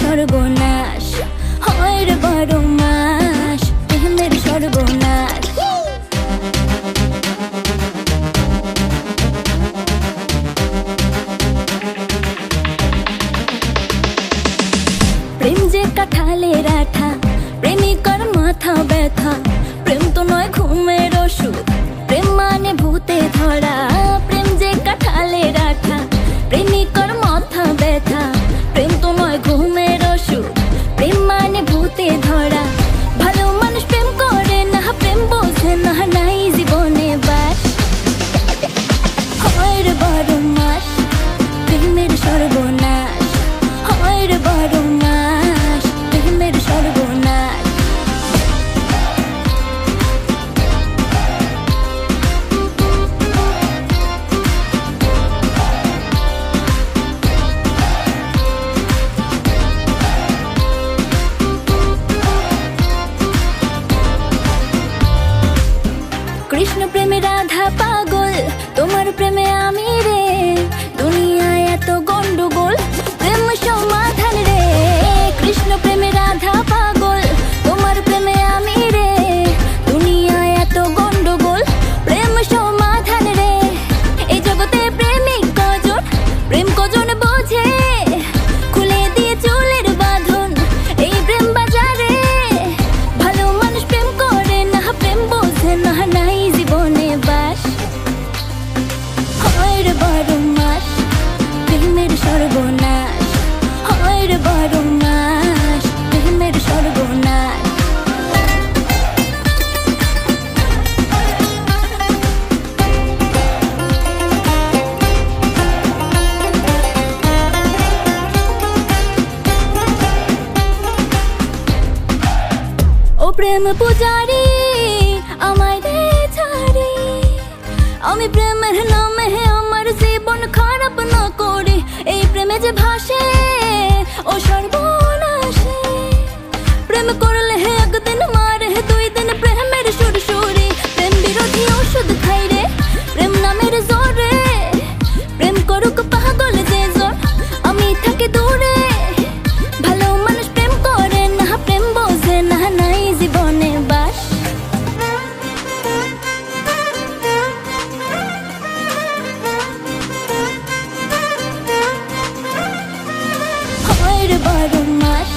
সর্বনাশ হয় রে বারো মাস, প্রেমের সর্বনাশ। প্রেম যে কাঁঠালের আঠা, প্রেমিকার মাথা ব্যথা। প্রেম তো নয় ঘুমের ওষুধ, প্রেম মানে ভূতে ধরা। প্রেম যে কাঁঠালের আঠা, প্রেমিকার মাথা ব্যথা। প্রেম তো নয় ঘুমের ওষুধ, প্রেম মানে ভূতে ধরা। ভালো মানুষ প্রেম করে না, প্রেম বোঝে না, নাই জীবনে বাস। হয় রে বারো মাস, প্রেমের সর্বনাশ হয় রে বারো মাস, প্রেমের সর্বনাশ। কৃষ্ণ প্রেমে রাধা পাগল, তোমার প্রেমে আমি রে। দুনিয়ায় এত গন্ডগোল, প্রেম সমাধান রে। কৃষ্ণ প্রেমে রাধা পাগল, তোমার প্রেমে আমি রে। দুনিয়ায় এত গন্ডগোল, প্রেম সমাধান রে। এই জগতে প্রেমিক কজন, প্রেম কজন বোঝে। খুলে দিয়ে চুলের বাঁধন এই প্রেম বাজারে। ভালো মানুষ প্রেম করে না, প্রেম বোঝে না, নাই জীবনে বাস। হয় রে বারো মাস, প্রেমের সর্বনাশ হয় রে বারো মাস, প্রেমের সর্বনাশ। ও প্রেম পূজারি আমায় দে ছাড়ি, আমি প্রেমের নামে আমার জীবন খারাপ না করি। এই প্রেমে যে ভাসে ও সর্বনাশে, প্রেম করলে একদিন মারে, দুই দিন প্রেমের সুরসুরি। প্রেম বিরোধী ওষুধ খাই রে, প্রেম নামের জোরে। প্রেম করুক পাগল যে জন, আমি থাকি দূরে। ভালো মানুষ প্রেম করে না, প্রেম বোঝে না, নাই জীবনে বাস। হয় রে বারো মাস,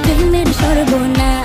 প্রেমের সর্বনাশ।